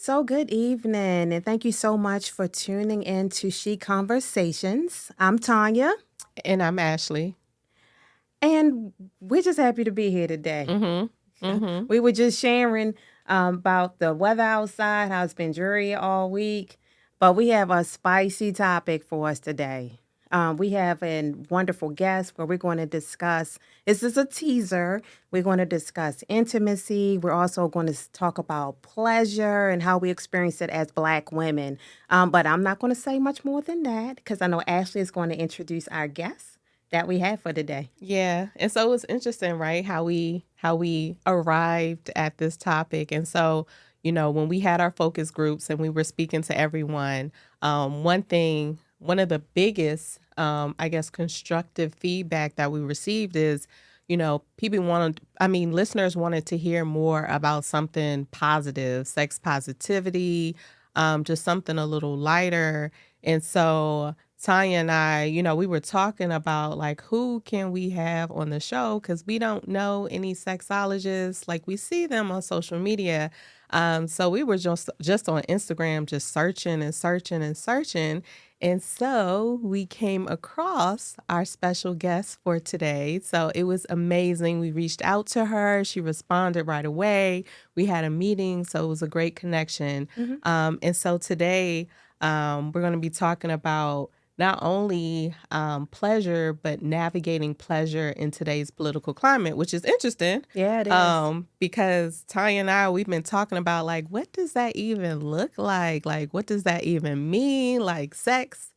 So, good evening, and thank you so much for tuning in to She Conversations. I'm Tanya, And I'm Ashley. and we're just happy to be here today. Mm-hmm. Mm-hmm. We were just sharing about the weather outside, how it's been dreary all week, but we have a spicy topic for us today. We have a wonderful guest where we're going to discuss. This is a teaser. We're going to discuss intimacy. We're also going to talk about pleasure and how we experience it as Black women. But I'm not going to say much more than that because I know Ashley is going to introduce our guest that we have for today. Yeah. And so it's interesting, right? How we arrived at this topic. And so, when we had our focus groups and we were speaking to everyone, one of the biggest, I guess, constructive feedback that we received is, listeners wanted to hear more about something positive, sex positivity, just something a little lighter. And so Tanya and I, we were talking about like who can we have on the show because we don't know any sexologists. Like we see them on social media. So we were just on Instagram, just searching and searching and searching. And so we came across our special guest for today. So it was amazing. We reached out to her. She responded right away. We had a meeting. So it was a great connection. Mm-hmm. And so today we're going to be talking about not only pleasure, but navigating pleasure in today's political climate, which is interesting Yeah, it is. because Tanya and I, we've been talking about like, what does that even look like? Like, what does that even mean? Like, sex,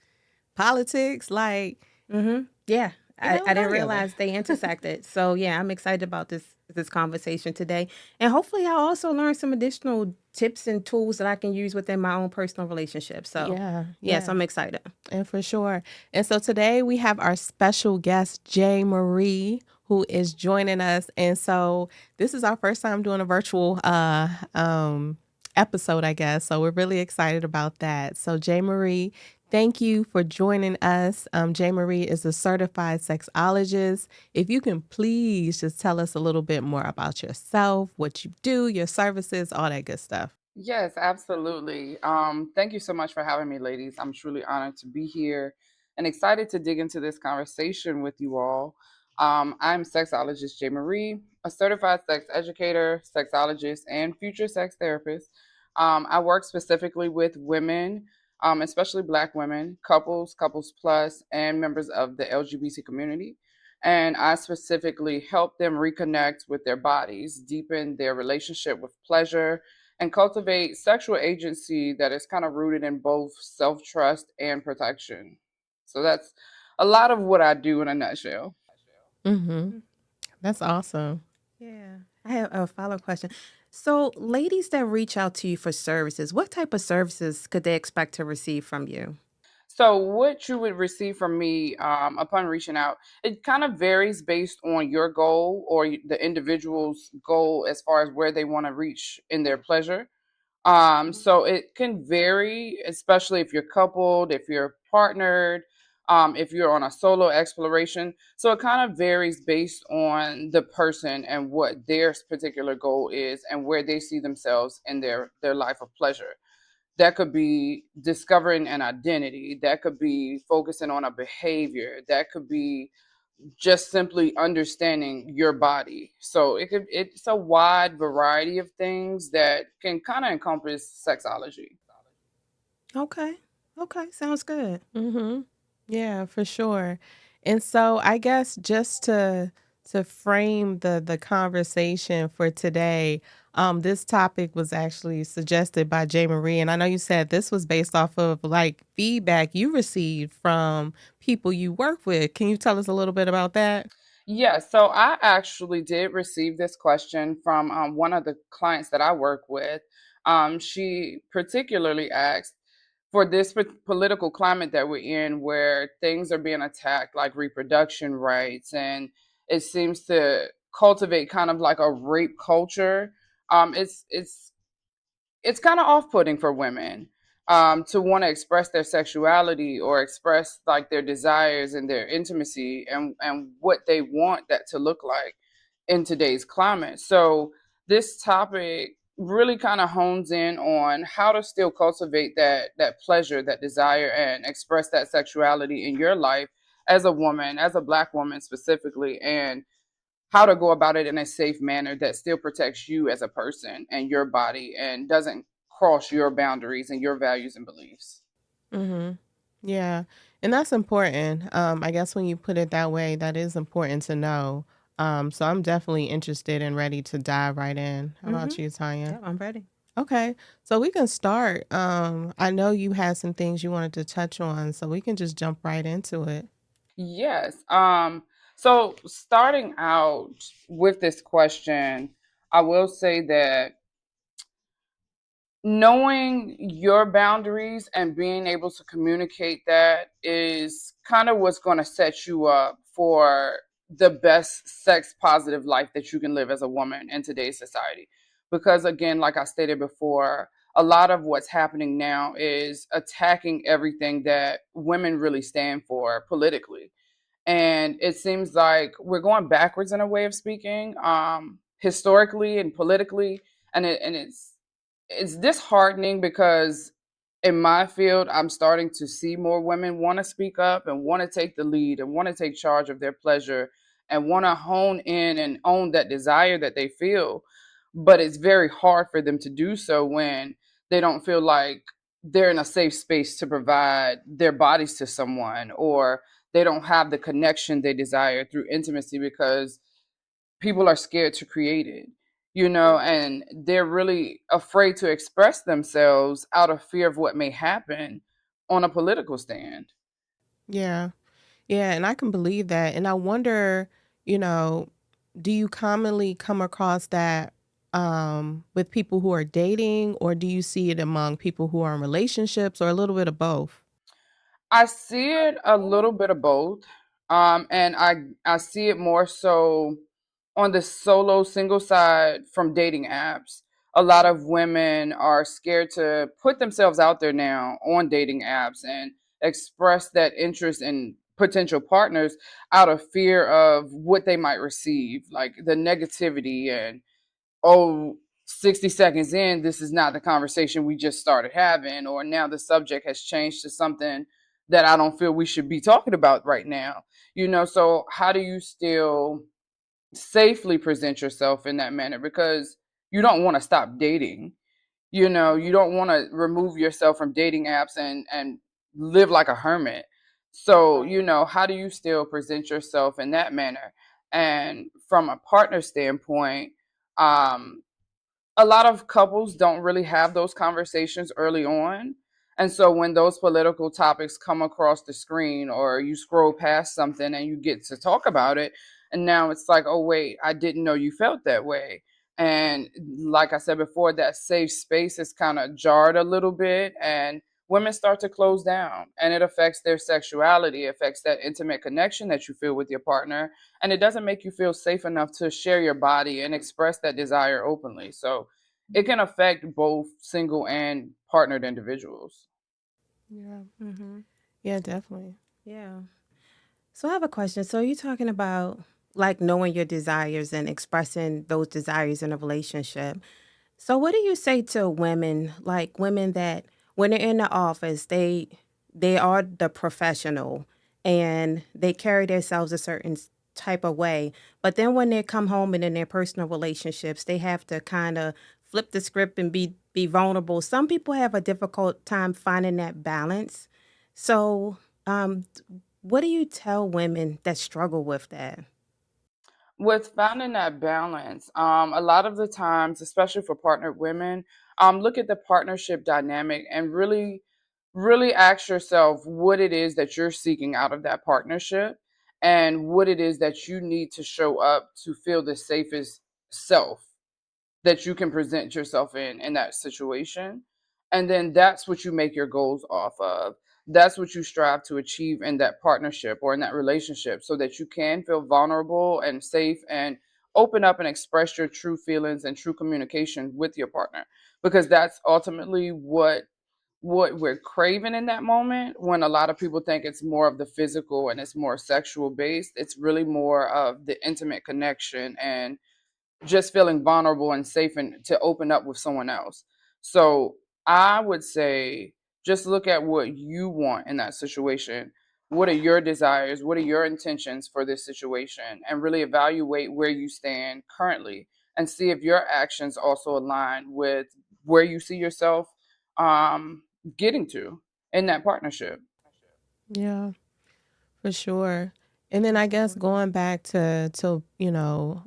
politics, like, Yeah, it I goes didn't all together. realize they intersected. So yeah, I'm excited about this conversation today, and hopefully I'll also learn some additional tips and tools that I can use within my own personal relationship. So Yeah, yes, yeah. I'm excited. And for sure. And so today we have our special guest, J.Marie, who is joining us. And so this is our first time doing a virtual episode, I guess. So we're really excited about that. So J.Marie, thank you for joining us. J.Marie is a certified sexologist. If you can please just tell us a little bit more about yourself, what you do, your services, all that good stuff. Yes, absolutely. Thank you so much for having me, ladies. I'm truly honored to be here and excited to dig into this conversation with you all. I'm sexologist J.Marie, a certified sex educator, sexologist, and future sex therapist. I work specifically with women, especially Black women, couples plus, and members of the LGBT community. And I specifically help them reconnect with their bodies, deepen their relationship with pleasure, and cultivate sexual agency that is kind of rooted in both self trust and protection. So that's a lot of what I do in a nutshell. Mm-hmm. Mhm. That's awesome. Yeah, I have a follow-up question. So, ladies that reach out to you for services, what type of services could they expect to receive from you? So, what you would receive from me upon reaching out, it kind of varies based on your goal or the individual's goal as far as where they want to reach in their pleasure. So it can vary, especially if you're coupled, if you're partnered, if you're on a solo exploration. So it kind of varies based on the person and what their particular goal is and where they see themselves in their life of pleasure. That could be discovering an identity. That could be focusing on a behavior. That could be just simply understanding your body. So it's a wide variety of things that can kind of encompass sexology. Okay, okay, sounds good. Mm-hmm. Yeah, for sure. And so I guess just to frame the conversation for today, this topic was actually suggested by J. Marie. And I know you said this was based off of like feedback you received from people you work with. Can you tell us a little bit about that? Yeah, so I actually did receive this question from one of the clients that I work with. She particularly asked for this political climate that we're in, where things are being attacked, like reproduction rights, and it seems to cultivate kind of like a rape culture. It's kind of off-putting for women to want to express their sexuality or express like their desires and their intimacy and what they want that to look like in today's climate. So this topic really kind of hones in on how to still cultivate that pleasure, that desire, and express that sexuality in your life as a woman, as a Black woman specifically, and how to go about it in a safe manner that still protects you as a person and your body and doesn't cross your boundaries and your values and beliefs. Mhm. Yeah, and that's important. I guess when you put it that way, that is important to know. So I'm definitely interested and ready to dive right in. How Mm-hmm. about you, Tanya? Yep, I'm ready. Okay, so we can start. I know you had some things you wanted to touch on, so we can just jump right into it. Yes. So starting out with this question, I will say that knowing your boundaries and being able to communicate that is kind of what's going to set you up for the best sex positive life that you can live as a woman in today's society. Because again, like I stated before, a lot of what's happening now is attacking everything that women really stand for politically, and it seems like we're going backwards in a way of speaking, historically and politically, and it's disheartening because in my field I'm starting to see more women want to speak up and want to take the lead and want to take charge of their pleasure and want to hone in and own that desire that they feel, but it's very hard for them to do so when they don't feel like they're in a safe space to provide their bodies to someone, or they don't have the connection they desire through intimacy because people are scared to create it, and they're really afraid to express themselves out of fear of what may happen on a political stand. Yeah. Yeah, and I can believe that. And I wonder, you know, do you commonly come across that with people who are dating, or do you see it among people who are in relationships, or a little bit of both? I see it a little bit of both. And I see it more so on the solo single side from dating apps. A lot of women are scared to put themselves out there now on dating apps and express that interest in potential partners out of fear of what they might receive, like the negativity and, oh, 60 seconds in, this is not the conversation we just started having, or now the subject has changed to something that I don't feel we should be talking about right now. So how do you still safely present yourself in that manner? Because you don't want to stop dating. You don't want to remove yourself from dating apps and live like a hermit. So, how do you still present yourself in that manner? And from a partner standpoint, um, a lot of couples don't really have those conversations early on. And so when those political topics come across the screen, or you scroll past something and you get to talk about it, and now it's like, oh, wait, I didn't know you felt that way. And like I said before, that safe space is kind of jarred a little bit, and women start to close down, and it affects their sexuality, affects that intimate connection that you feel with your partner, and it doesn't make you feel safe enough to share your body and express that desire openly. So it can affect both single and partnered individuals. Yeah. Mm-hmm. Yeah, definitely. Yeah. So I have a question. So you're talking about like knowing your desires and expressing those desires in a relationship. So what do you say to women, like women that when they're in the office, they are the professional and they carry themselves a certain type of way, but then when they come home and in their personal relationships, they have to kind of flip the script and be vulnerable. Some people have a difficult time finding that balance. So, um, what do you tell women that struggle with that? With finding that balance, a lot of the times, especially for partnered women, look at the partnership dynamic and really, really ask yourself what it is that you're seeking out of that partnership, and what it is that you need to show up to feel the safest self that you can present yourself in that situation. And then that's what you make your goals off of. That's what you strive to achieve in that partnership or in that relationship, so that you can feel vulnerable and safe and open up and express your true feelings and true communication with your partner, because that's ultimately what we're craving in that moment. When a lot of people think it's more of the physical and it's more sexual based, it's really more of the intimate connection and just feeling vulnerable and safe and to open up with someone else. So I would say just look at what you want in that situation. What are your desires? What are your intentions for this situation? And really evaluate where you stand currently and see if your actions also align with where you see yourself um, getting to in that partnership. Yeah, for sure. And then That's I guess important. going back to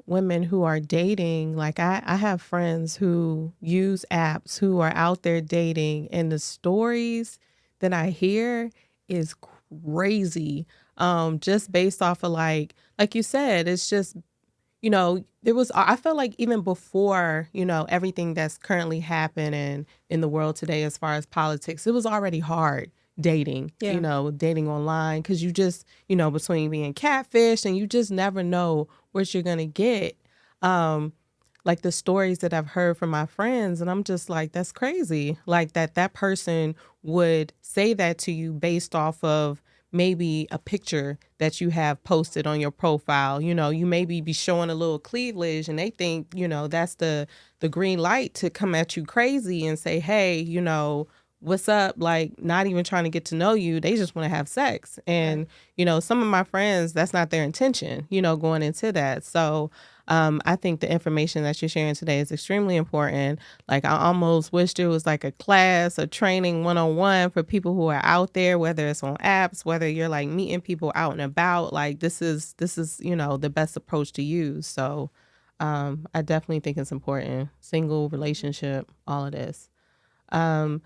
women who are dating, like I have friends who use apps who are out there dating, and the stories that I hear is crazy. Just based off of like you said, it's just there was I felt like even before, everything that's currently happening in the world today as far as politics, it was already hard dating, Yeah. dating online because you just, between being catfish and you just never know what you're going to get. Um like the stories that I've heard from my friends, and I'm just like, that's crazy. Like that person would say that to you based off of maybe a picture that you have posted on your profile. You maybe be showing a little cleavage and they think, that's the green light to come at you crazy and say, "Hey, what's up?" Like not even trying to get to know you. They just want to have sex. Right. And, some of my friends, that's not their intention, going into that. So, I think the information that you're sharing today is extremely important. Like, I almost wish there was like a class or training 101 for people who are out there, whether it's on apps, whether you're like meeting people out and about. Like, this is the best approach to use. So, I definitely think it's important. Single relationship, all of this. Um,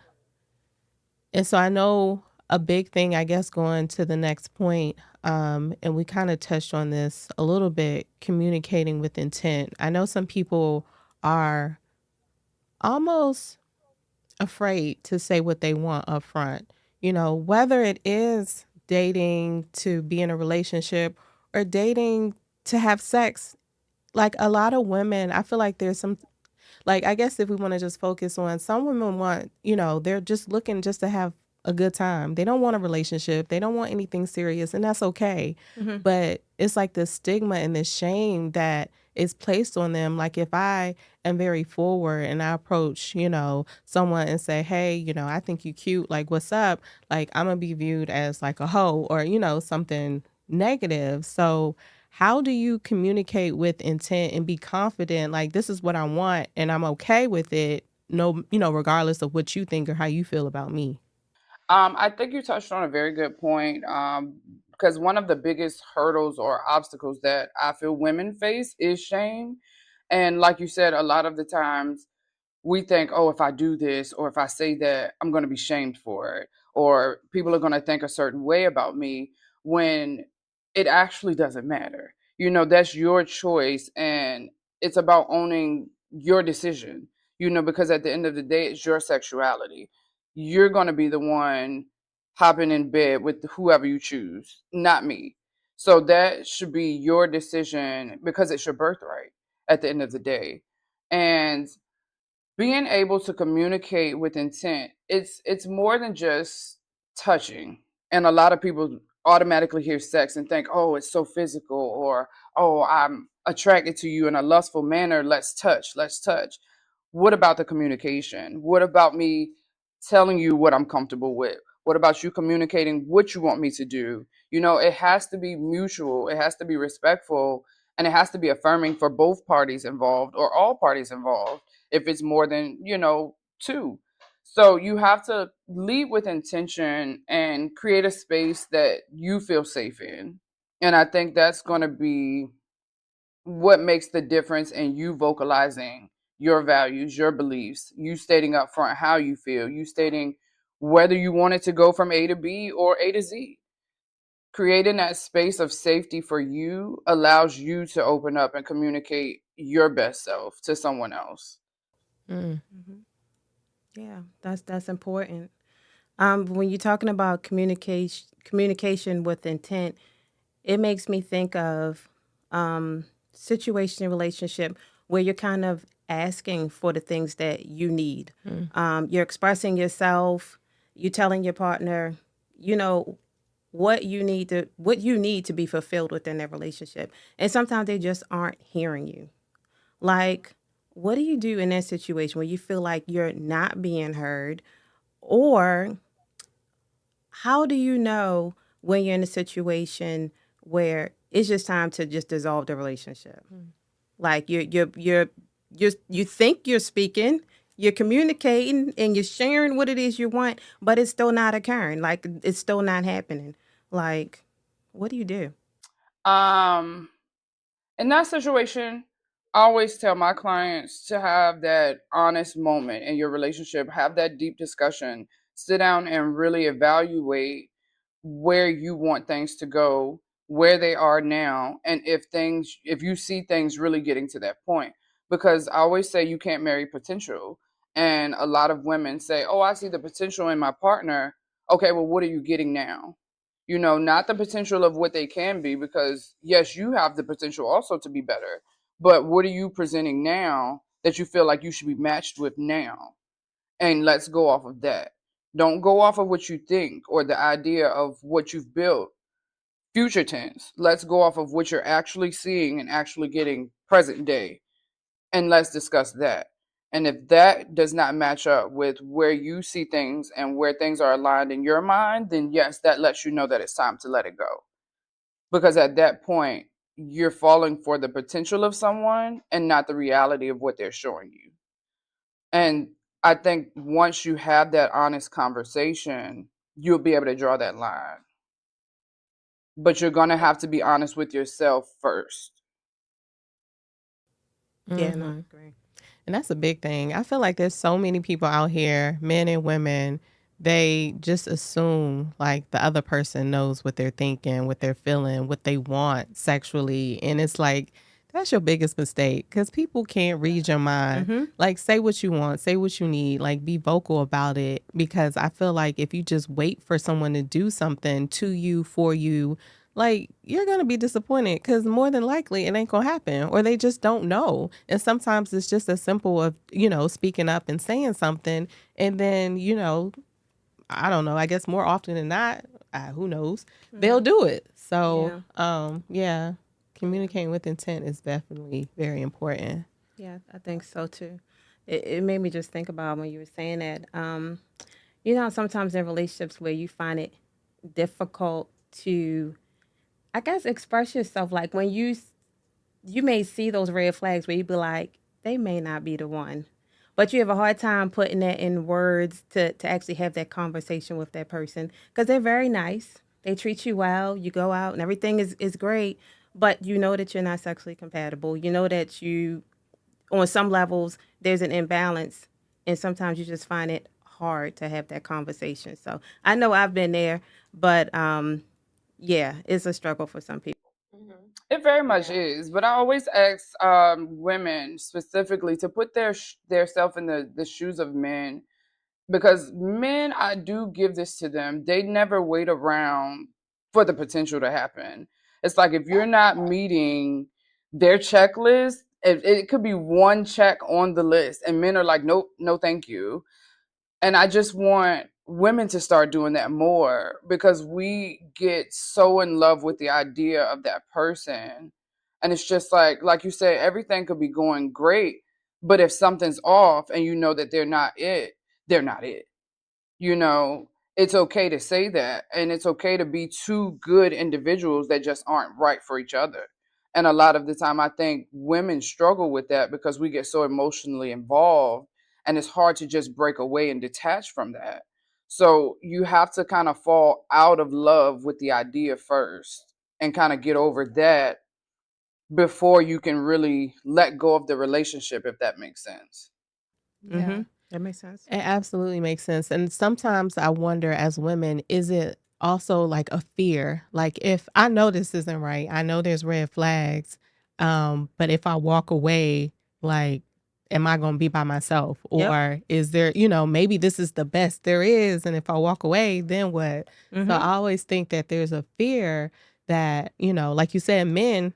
and so I know a big thing, I guess, going to the next point, and we kind of touched on this a little bit, communicating with intent. I know some people are almost afraid to say what they want up front, whether it is dating to be in a relationship or dating to have sex. Like a lot of women, I feel like there's some like, I guess if we want to just focus on some women want, they're just looking just to have a good time. They don't want a relationship. They don't want anything serious, and that's okay. Hmm. But it's like the stigma and the shame that is placed on them. Like if I am very forward and I approach, someone and say, "Hey, I think you cute. Like, what's up?" Like I'm gonna be viewed as like a hoe or, something negative. So how do you communicate with intent and be confident like this is what I want and I'm okay with it, no, regardless of what you think or how you feel about me? I think you touched on a very good point because one of the biggest hurdles or obstacles that I feel women face is shame. And like you said, a lot of the times we think, oh, if I do this or if I say that, I'm going to be shamed for it, or people are going to think a certain way about me when it actually doesn't matter. That's your choice, and it's about owning your decision, because at the end of the day, it's your sexuality. You're going to be the one hopping in bed with whoever you choose, not me. So that should be your decision because it's your birthright at the end of the day. And being able to communicate with intent, it's more than just touching. And a lot of people automatically hear sex and think, oh, it's so physical, or oh, I'm attracted to you in a lustful manner, let's touch. What about the communication? What about me telling you what I'm comfortable with? What about you communicating what you want me to do? It has to be mutual, it has to be respectful, and it has to be affirming for both parties involved or all parties involved if it's more than, two. So you have to lead with intention and create a space that you feel safe in. And I think that's going to be what makes the difference in you vocalizing your values, your beliefs, you stating up front how you feel, you stating whether you want it to go from A to B or A to Z. Creating that space of safety for you allows you to open up and communicate your best self to someone else. Mm, Hmm. Yeah, that's important. When you're talking about communication with intent, it makes me think of situation relationship where you're kind of asking for the things that you need. mm, You're expressing yourself. You telling your partner, you know, what you need to be fulfilled within that relationship. And sometimes they just aren't hearing you. Like, what do you do in that situation where you feel like you're not being heard? Or how do you know when you're in a situation where it's just time to just dissolve the relationship? Like you think you're speaking, you're communicating, and you're sharing what it is you want, but it's still not occurring. Like it's still not happening. Like, what do you do? Um, in that situation, I always tell my clients to have that honest moment in your relationship, have that deep discussion, sit down and really evaluate where you want things to go, where they are now, and if you see things really getting to that point. Because I always say you can't marry potential. And a lot of women say, "Oh, I see the potential in my partner." Okay, well, what are you getting now? Not the potential of what they can be, because yes, you have the potential also to be better. But what are you presenting now that you feel like you should be matched with now? And let's go off of that. Don't go off of what you think or the idea of what you've built. Future tense. Let's go off of what you're actually seeing and actually getting present day. And let's discuss that. And if that does not match up with where you see things and where things are aligned in your mind, then yes, that lets you know that it's time to let it go. Because at that point, you're falling for the potential of someone and not the reality of what they're showing you. And I think once you have that honest conversation, you'll be able to draw that line. But you're going to have to be honest with yourself first. Yeah, no, I Hmm. agree. And that's a big thing. I feel like there's so many people out here, men and women, they just assume like the other person knows what they're thinking, what they're feeling, what they want sexually. And it's like, that's your biggest mistake because people can't read your mind. Mm-hmm. Like, say what you want, say what you need, like, be vocal about it. Because I feel like if you just wait for someone to do something to you, for you, like you're gonna be disappointed because more than likely it ain't gonna happen or they just don't know. And sometimes it's just as simple of speaking up and saying something, and then I don't know. I guess more often than not, who knows, they'll Mm-hmm. do it. So Yeah. yeah, Yeah. communicating with intent is definitely very important. Yeah, I think so too. It made me just think about when you were saying that. Sometimes in relationships where you find it difficult to, I guess, express yourself. Like when you may see those red flags where you be like, they may not be the one, but you have a hard time putting that in words to actually have that conversation with that person because they're very nice. They treat you well. You go out and everything is great, but you know that you're not sexually compatible. You know that you on some levels there's an imbalance, and sometimes you just find it hard to have that conversation. So I know I've been there, but yeah, it's a struggle for some people. It very much is, but I always ask women specifically to put their self in the shoes of men, because men, I do give this to them. They never wait around for the potential to happen. It's like if you're not meeting their checklist, it could be one check on the list, and men are like, nope, no, thank you. And I just want women to start doing that more, because we get so in love with the idea of that person. And it's just like you said, everything could be going great, but if something's off and you know that they're not it. you know, it's okay to say that. And it's okay to be two good individuals that just aren't right for each other. And a lot of the time, I think women struggle with that because we get so emotionally involved, and it's hard to just break away and detach from that. So you have to kind of fall out of love with the idea first and kind of get over that before you can really let go of the relationship, if that makes sense. Mm-hmm. Yeah. That makes sense. It absolutely makes sense. And sometimes I wonder as women, is it also like a fear? Like if I know this isn't right, I know there's red flags, but if I walk away, like, am I going to be by myself? Yep. Or is there, maybe this is the best there is. And if I walk away, then what? So Mm-hmm. I always think that there's a fear that, like you said, men,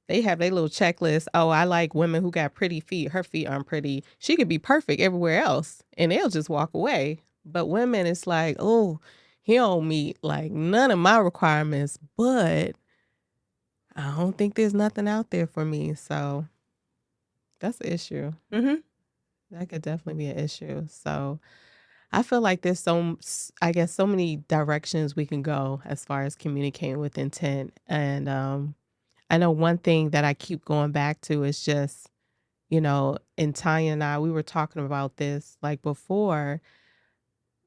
they have their little checklist. Oh, I like women who got pretty feet. Her feet aren't pretty. She could be perfect everywhere else, and they'll just walk away. But women, it's like, oh, he don't meet like none of my requirements, but I don't think there's nothing out there for me. So That's an issue. Mm-hmm. That could definitely be an issue. So I feel like there's I guess, so many directions we can go as far as communicating with intent. And I know one thing that I keep going back to is just, and Tanya and I, we were talking about this like before,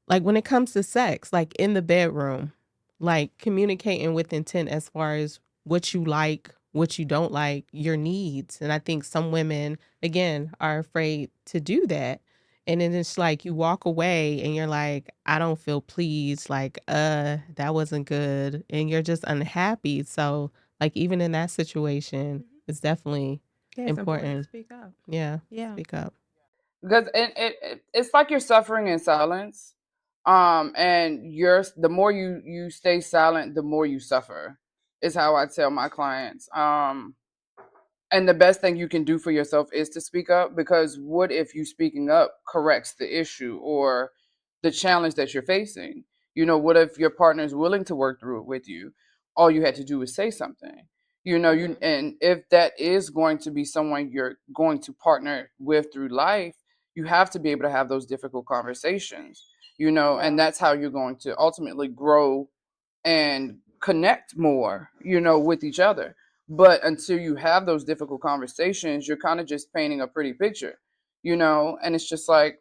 like when it comes to sex, like in the bedroom, like communicating with intent as far as what you like, what you don't like, your needs. And I think some women, again, are afraid to do that. And then it's like you walk away and you're like, I don't feel pleased, like, that wasn't good. And you're just unhappy. So, like, even in that situation, it's definitely Yeah, it's important to important. speak up. Yeah, Yeah. speak up. Because it's like you're suffering in silence, and the more you stay silent, the more you suffer, is how I tell my clients. And the best thing you can do for yourself is to speak up, because what if you speaking up corrects the issue or the challenge that you're facing? What if your partner is willing to work through it with you? All you had to do is say something. And if that is going to be someone you're going to partner with through life, you have to be able to have those difficult conversations, and that's how you're going to ultimately grow and connect more, with each other. But until you have those difficult conversations, you're kind of just painting a pretty picture, and it's just like,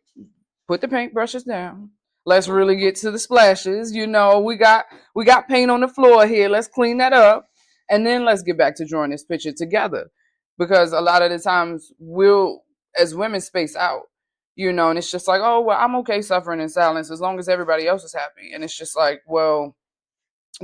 put the paintbrushes down. Let's really get to the splashes. We got paint on the floor here. Let's clean that up. And then let's get back to drawing this picture together. Because a lot of the times we'll, as women, space out, and it's just like, oh, well, I'm okay suffering in silence as long as everybody else is happy. And it's just like, well,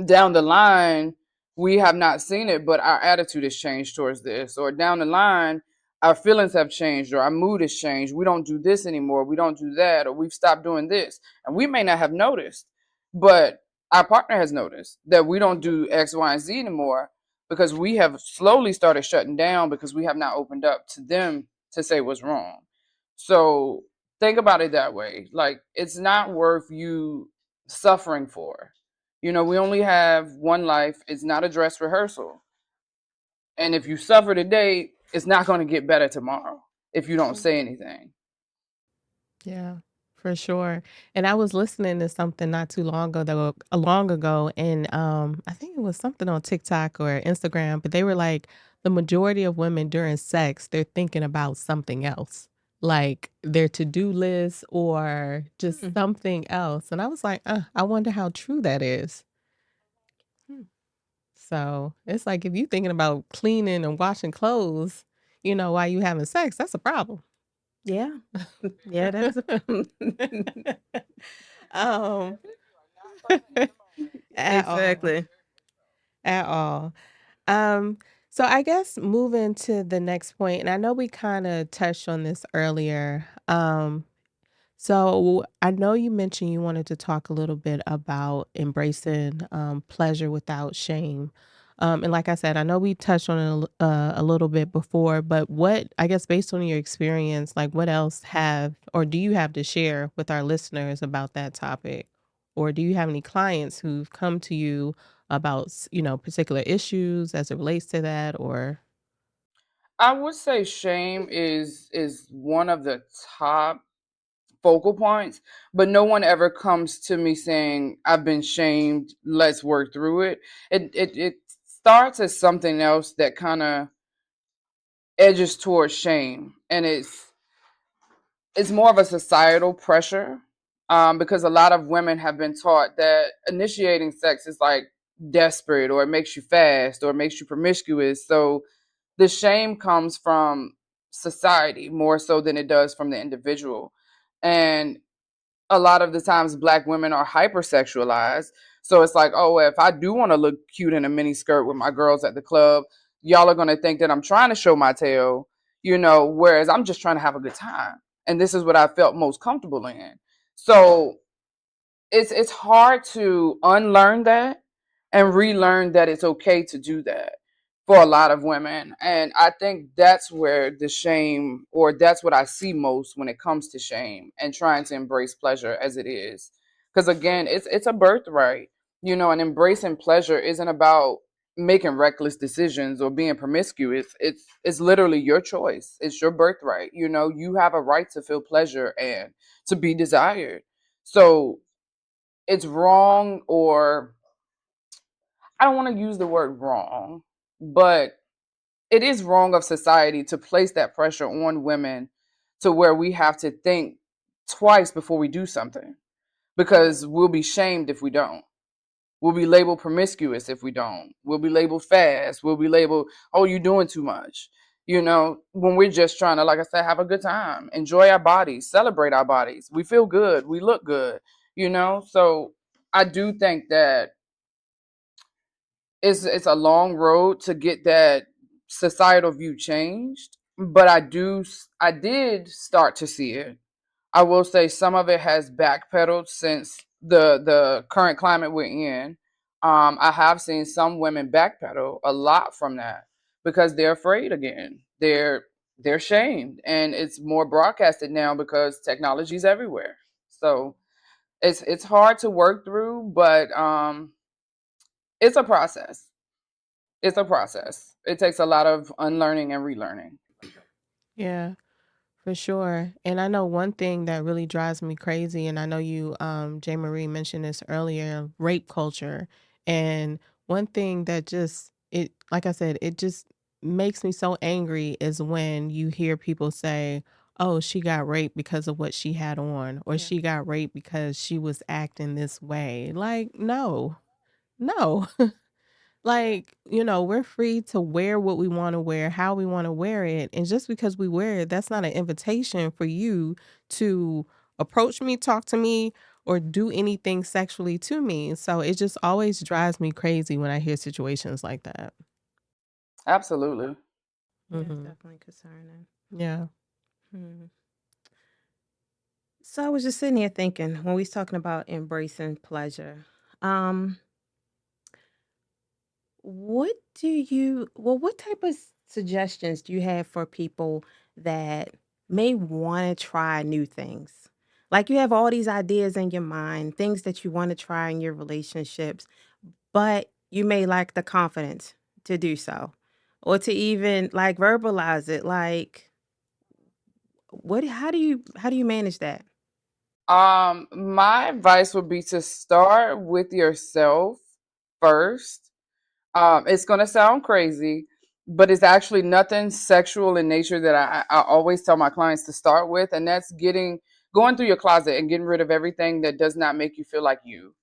down the line, we have not seen it, but our attitude has changed towards this. Or down the line, our feelings have changed, or our mood has changed. We don't do this anymore. We don't do that, or we've stopped doing this. And we may not have noticed, but our partner has noticed that we don't do X, Y, and Z anymore, because we have slowly started shutting down because we have not opened up to them to say what's wrong. So think about it that way. Like, it's not worth you suffering for. We only have one life. It's not a dress rehearsal. And if you suffer today, it's not going to get better tomorrow if you don't say anything. Yeah, for sure. And I was listening to something not too long ago, and I think it was something on TikTok or Instagram, but they were like, the majority of women during sex, they're thinking about something else, like their to-do list or just Hmm. something else. And I was like, I wonder how true that is. Hmm. So it's like if you thinking about cleaning and washing clothes, while you having sex, that's a problem. Yeah. Yeah, that is um, at all, exactly. at all. Um, so I guess moving to the next point, and I know we kind of touched on this earlier. So I know you mentioned you wanted to talk a little bit about embracing pleasure without shame. And like I said, I know we touched on it a little bit before, but what, I guess, based on your experience, like what else or do you have to share with our listeners about that topic? Or do you have any clients who've come to you about, particular issues as it relates to that? Or, I would say shame is one of the top focal points, but no one ever comes to me saying, I've been shamed, let's work through it. It starts as something else that kind of edges towards shame, and it's more of a societal pressure, because a lot of women have been taught that initiating sex is like desperate, or it makes you fast, or it makes you promiscuous. So the shame comes from society more so than it does from the individual. And a lot of the times black women are hypersexualized. So it's like, oh, if I do want to look cute in a mini skirt with my girls at the club, y'all are going to think that I'm trying to show my tail, whereas I'm just trying to have a good time. And this is what I felt most comfortable in. So it's hard to unlearn that and relearn that it's okay to do that for a lot of women. And I think that's where the shame, or that's what I see most when it comes to shame and trying to embrace pleasure as it is. Because again, it's a birthright, and embracing pleasure isn't about making reckless decisions or being promiscuous. It's literally your choice. It's your birthright. You have a right to feel pleasure and to be desired. So it's wrong, or I don't want to use the word wrong, but it is wrong of society to place that pressure on women to where we have to think twice before we do something, because we'll be shamed if we don't. We'll be labeled promiscuous if we don't. We'll be labeled fast. We'll be labeled, oh, you're doing too much. When we're just trying to, like I said, have a good time, enjoy our bodies, celebrate our bodies. We feel good. We look good. So I do think that it's a long road to get that societal view changed, but I did start to see it. I will say some of it has backpedaled since the current climate we're in. I have seen some women backpedal a lot from that because they're afraid again. They're shamed, and it's more broadcasted now because technology's everywhere. So it's hard to work through, but it's a process. It's a process. It takes a lot of unlearning and relearning. Yeah. For sure. And I know one thing that really drives me crazy, and I know you, J.Marie mentioned this earlier, rape culture. And one thing that like I said, it just makes me so angry is when you hear people say, oh, she got raped because of what she had on, or Yeah. she got raped because she was acting this way. Like, no, no. Like, we're free to wear what we want to wear, how we want to wear it. And just because we wear it, that's not an invitation for you to approach me, talk to me, or do anything sexually to me. So it just always drives me crazy when I hear situations like that. Absolutely. Yeah, it's Hmm. definitely concerning. Yeah. Hmm. So I was just sitting here thinking when we was talking about embracing pleasure. Um, what type of suggestions do you have for people that may want to try new things? Like you have all these ideas in your mind, things that you want to try in your relationships, but you may lack the confidence to do so or to even like verbalize it. Like how do you manage that? My advice would be to start with yourself first. It's gonna sound crazy, but it's actually nothing sexual in nature that I always tell my clients to start with, and that's going through your closet and getting rid of everything that does not make you feel like you.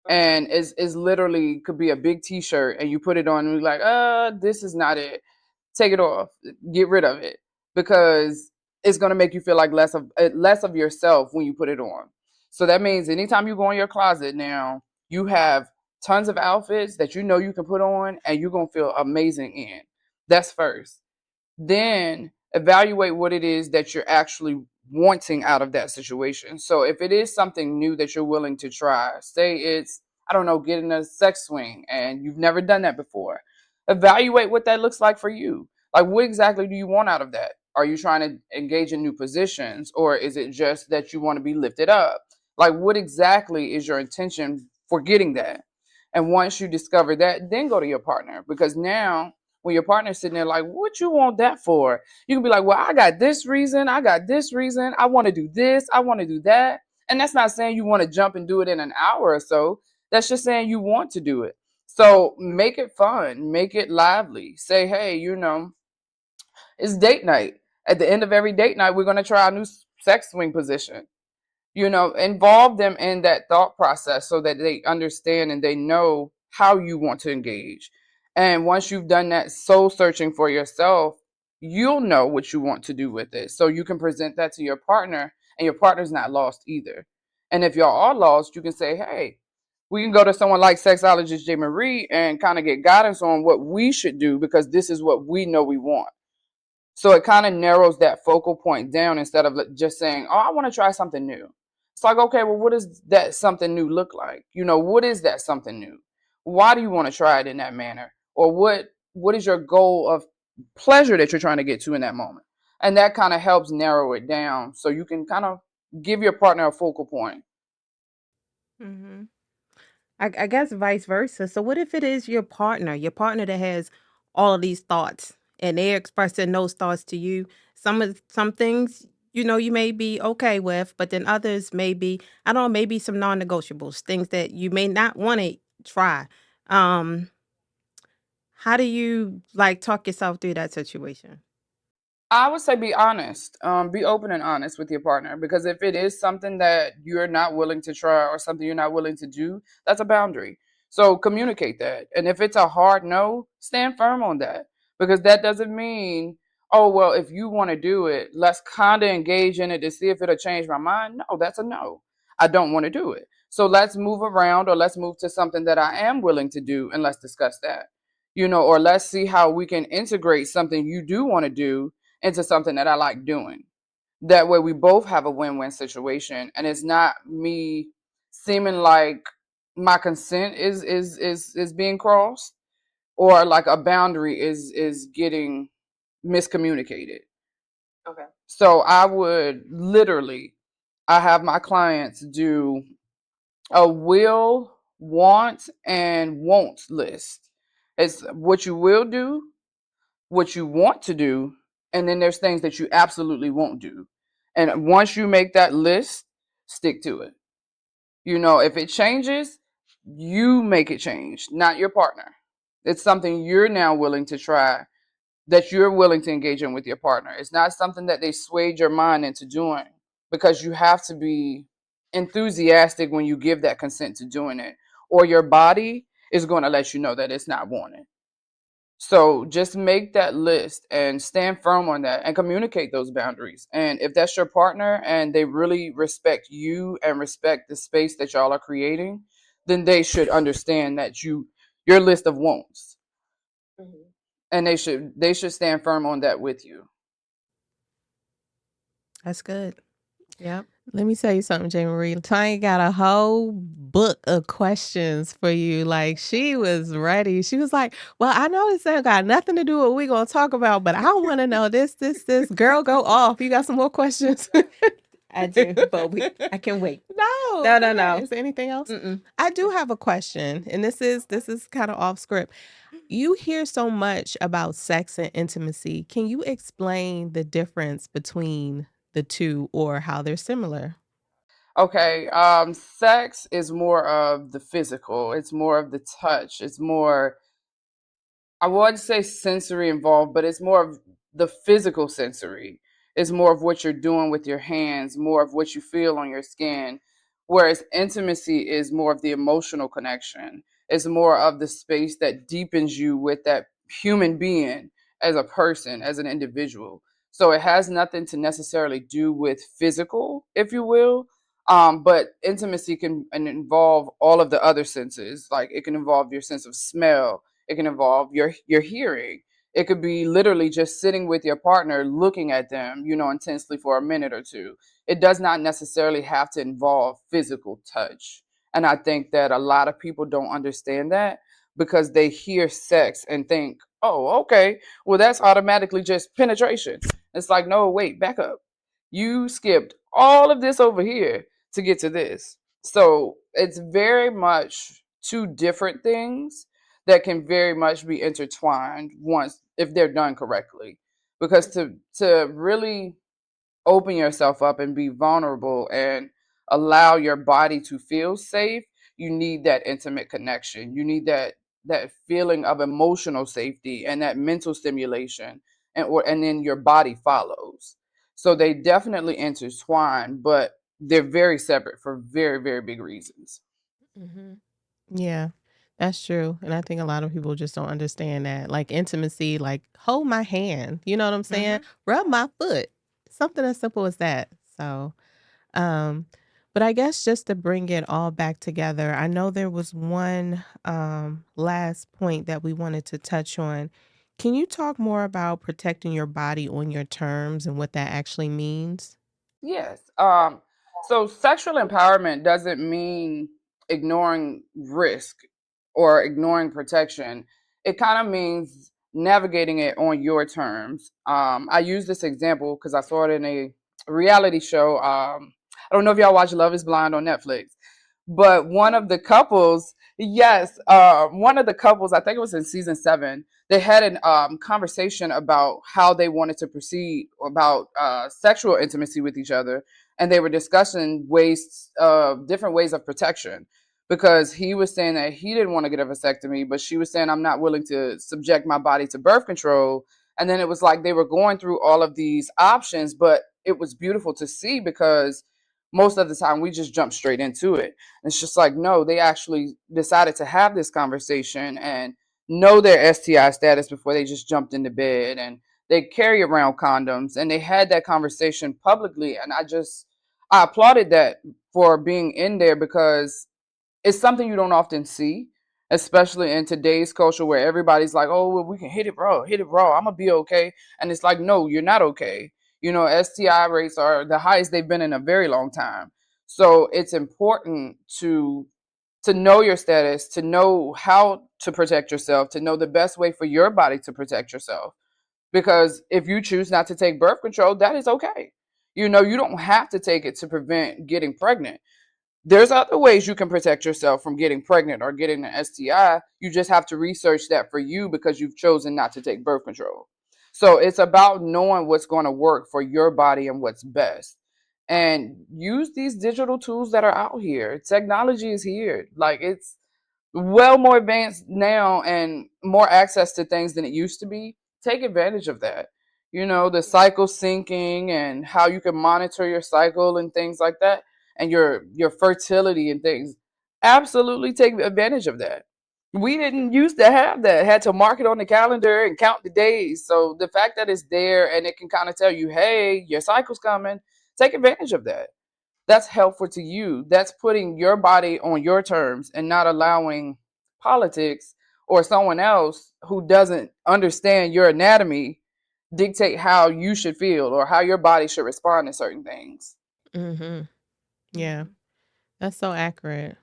And is literally could be a big T-shirt, and you put it on, and you're like, this is not it. Take it off, get rid of it, because it's going to make you feel like less of yourself when you put it on. So that means anytime you go in your closet now, you have tons of outfits that you know you can put on and you're going to feel amazing in. That's first. Then evaluate what it is that you're actually wanting out of that situation. So if it is something new that you're willing to try, say it's, I don't know, getting a sex swing and you've never done that before, evaluate what that looks like for you. Like, what exactly do you want out of that? Are you trying to engage in new positions, or is it just that you want to be lifted up? Like, what exactly is your intention for getting that? And once you discover that, then go to your partner, because now when your partner's sitting there like, what you want that for? You can be like, well, I got this reason, I got this reason, I want to do this, I want to do that. And that's not saying you want to jump and do it in an hour or so. That's just saying you want to do it. So make it fun, make it lively. Say, hey, it's date night. At the end of every date night, we're going to try a new sex swing position. Involve them in that thought process so that they understand and they know how you want to engage. And once you've done that soul searching for yourself, you'll know what you want to do with it. So you can present that to your partner, and your partner's not lost either. And if y'all are lost, you can say, hey, we can go to someone like sexologist J.Marie and kind of get guidance on what we should do, because this is what we know we want. So it kind of narrows that focal point down instead of just saying, oh, I want to try something new. It's like, okay, well, what does that something new look like? What is that something new? Why do you want to try it in that manner? Or what is your goal of pleasure that you're trying to get to in that moment? And that kind of helps narrow it down so you can kind of give your partner a focal point. Hmm. I guess vice versa. So what if it is your partner that has all of these thoughts and they're expressing those thoughts to you? Some things, you may be okay with, but then others may be, I don't know, maybe some non-negotiables, things that you may not want to try. Um, how do you like talk yourself through that situation? I would say be honest. Be open and honest with your partner, because if it is something that you're not willing to try or something you're not willing to do, that's a boundary. So communicate that. And if it's a hard no, stand firm on that, because that doesn't mean, oh, well, if you want to do it, let's kind of engage in it to see if it'll change my mind. No, that's a no. I don't want to do it. So let's move around, or let's move to something that I am willing to do, and let's discuss that. Or let's see how we can integrate something you do want to do into something that I like doing. That way we both have a win-win situation, and it's not me seeming like my consent is being crossed, or like a boundary is getting miscommunicated. Okay. So I have my clients do a will, want, and won't list. It's what you will do, what you want to do, and then there's things that you absolutely won't do. And once you make that list, stick to it. If it changes, you make it change, not your partner. It's something you're now willing to try, that you're willing to engage in with your partner. It's not something that they swayed your mind into doing, because you have to be enthusiastic when you give that consent to doing it, or your body is going to let you know that it's not wanted. So just make that list and stand firm on that and communicate those boundaries. And if that's your partner and they really respect you and respect the space that y'all are creating, then they should understand that your list of wants, Mhm. and they should stand firm on that with you. That's good. Yep. Let me tell you something, J.Marie. Tanya got a whole book of questions for you. Like, she was ready. She was like, well, I know this ain't got nothing to do with what we going to talk about, but I want to know this, this, this. Girl, go off. You got some more questions? I do, but I can wait. No, No, go no, ahead. no. Is there anything else? Mm-mm. I do have a question, and this is kind of off script. You hear so much about sex and intimacy. Can you explain the difference between the two or how they're similar? Okay, sex is more of the physical. It's more of the touch. It's more, I wouldn't say sensory involved, but it's more of the physical sensory. It's more of what you're doing with your hands, more of what you feel on your skin. Whereas intimacy is more of the emotional connection. It's more of the space that deepens you with that human being, as a person, as an individual. So it has nothing to necessarily do with physical, if you will. But intimacy can involve all of the other senses. Like, it can involve your sense of smell, it can involve your hearing. It could be literally just sitting with your partner, looking at them, intensely for a minute or two. It does not necessarily have to involve physical touch. And I think that a lot of people don't understand that, because they hear sex and think, oh, okay, well, that's automatically just penetration. It's like, no, wait, back up. You skipped all of this over here to get to this. So it's very much two different things that can very much be intertwined once, if they're done correctly. Because to really open yourself up and be vulnerable and allow your body to feel safe, you need that intimate connection. You need that feeling of emotional safety and that mental stimulation, and then your body follows. So they definitely intertwine, but they're very separate for very, very big reasons. Hmm. Yeah, that's true. And I think a lot of people just don't understand that. Like intimacy, like hold my hand. You know what I'm saying? Mm-hmm. Rub my foot. Something as simple as that. So, um, but I guess just to bring it all back together, I know there was one last point that we wanted to touch on. Can you talk more about protecting your body on your terms and what that actually means? Yes. So sexual empowerment doesn't mean ignoring risk or ignoring protection. It kind of means navigating it on your terms. I use this example because I saw it in a reality show. I don't know if y'all watch Love is Blind on Netflix, But one of the couples, yes, one of the couples, I think it was in season 7, they had an conversation about how they wanted to proceed about sexual intimacy with each other, and they were discussing ways, different ways of protection. Because he was saying that he didn't want to get a vasectomy, but she was saying I'm not willing to subject my body to birth control. And then it was like they were going through all of these options, but it was beautiful to see because most of the time we just jump straight into it. It's just like, no, they actually decided to have this conversation and know their STI status before they just jumped into bed. And they carry around condoms and they had that conversation publicly. And I applauded that for being in there because it's something you don't often see, especially in today's culture where everybody's like, oh, well, we can hit it raw. I'm going to be okay. And it's like, no, you're not okay. You know, STI rates are the highest they've been in a very long time. So it's important to know your status, to know how to protect yourself, to know the best way for your body to protect yourself. Because if you choose not to take birth control, that is okay. You know, you don't have to take it to prevent getting pregnant. There's other ways you can protect yourself from getting pregnant or getting an STI. You just have to research that for you because you've chosen not to take birth control. So it's about knowing what's going to work for your body and what's best. And use these digital tools that are out here. Technology is here. Like it's well more advanced now and more access to things than it used to be. Take advantage of that. You know, the cycle syncing and how you can monitor your cycle and things like that and your fertility and things. Absolutely take advantage of that. We didn't used to have that. Had to mark it on the calendar and count the days. So the fact that it's there and it can kind of tell you, hey, your cycle's coming, take advantage of that. That's helpful to you. That's putting your body on your terms and not allowing politics or someone else who doesn't understand your anatomy dictate how you should feel or how your body should respond to certain things. Mhm. Yeah. Mhm. That's so accurate.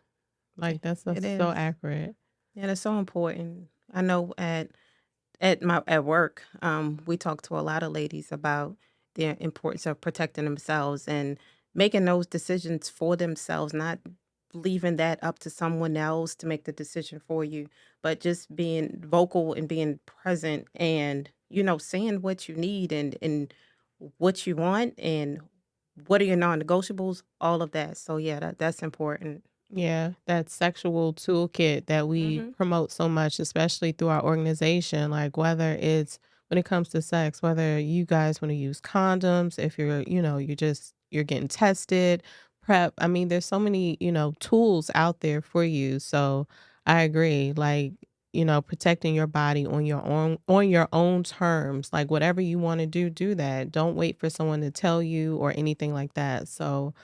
Like, It that's so is. accurate. Yeah, that's so important. I know at work, we talk to a lot of ladies about the importance of protecting themselves and making those decisions for themselves, not leaving that up to someone else to make the decision for you, but just being vocal and being present and, saying what you need and what you want and what are your non-negotiables, all of that. So yeah, that's important. Yeah, that sexual toolkit that we Mhm. promote so much, especially through our organization, like whether it's when it comes to sex, whether you guys want to use condoms, if you're getting tested, prep. I mean, there's so many, tools out there for you. So I agree. Like, protecting your body on your own terms. Like whatever you want to do, do that. Don't wait for someone to tell you or anything like that. So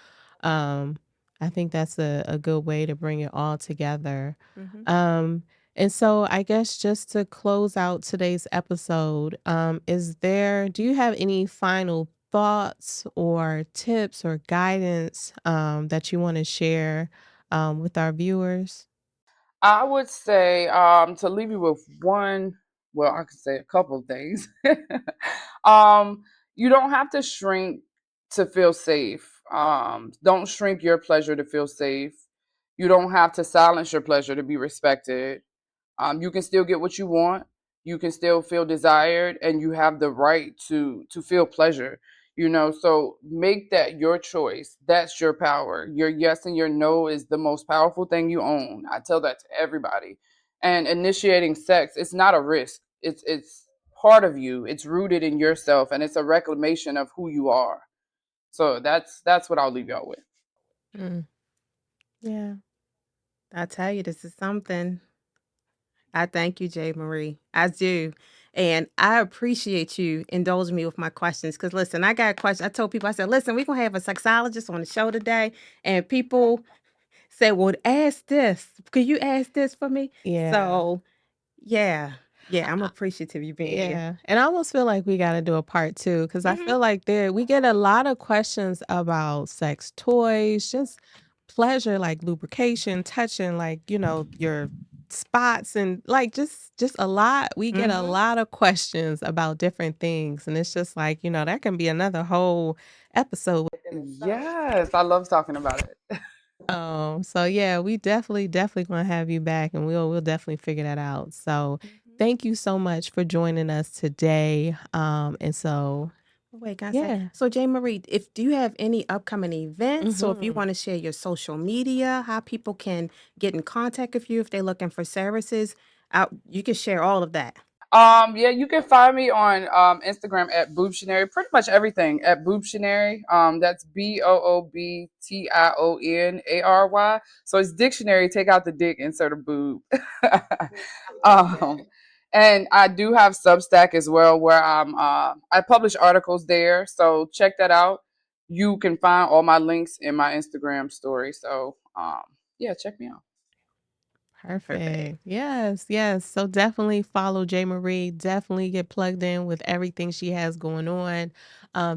um, I think that's a good way to bring it all together. Mhm. Um, and so I guess just to close out today's episode, do you have any final thoughts or tips or guidance that you want to share with our viewers? I would say to leave you with one, well, I could say a couple of things. um, you don't have to shrink to feel safe. Don't shrink your pleasure to feel safe. You don't have to silence your pleasure to be respected. You can still get what you want. You can still feel desired, and you have the right to feel pleasure. You know, so make that your choice. That's your power. Your yes and your no is the most powerful thing you own. I tell that to everybody. And initiating sex, it's not a risk. It's part of you. It's rooted in yourself, and it's a reclamation of who you are. So that's what I'll leave y'all with. Mm, yeah. I tell you, this is something. I thank you, J.Marie. I do. And I appreciate you indulging me with my questions. Because, listen, I got a question. I told people, I said, listen, we're going to have a sexologist on the show today. And people say, well, ask this. Could you ask this for me? Yeah. So, yeah. Yeah, I'm appreciative you being here. Yeah, and I almost feel like we gotta do a part 2 because I Hmm. feel like we get a lot of questions about sex toys, just pleasure, like lubrication, touching, like, your spots and, like, just a lot. We get a Hmm. lot of questions about different things, and it's just like, that can be another whole episode within itself. Yes, I love talking about it. So yeah, we definitely gonna have you back, and we'll definitely figure that out. So Mhm. thank you so much for joining us today. And so Wait, can I say, yeah. so J.Marie, if do you have any upcoming events? So if you Hmm. want to share your social media, how people can get in contact with you if they're looking for services, you can share all of that. Yeah, you can find me on Instagram at Boobtionary. Pretty much everything at Boobtionary. That's BOOBTIONARY. So it's dictionary. Take out the dick, insert a boob. um, and I do have Substack as well, where I publish articles there. So check that out. You can find all my links in my Instagram story. So yeah, check me out. Perfect. Perfect. Yes, yes. So definitely follow J. Marie. Definitely get plugged in with everything she has going on.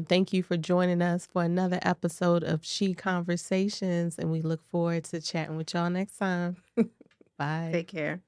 Thank you for joining us for another episode of She Conversations, and we look forward to chatting with y'all next time. Bye. Take care.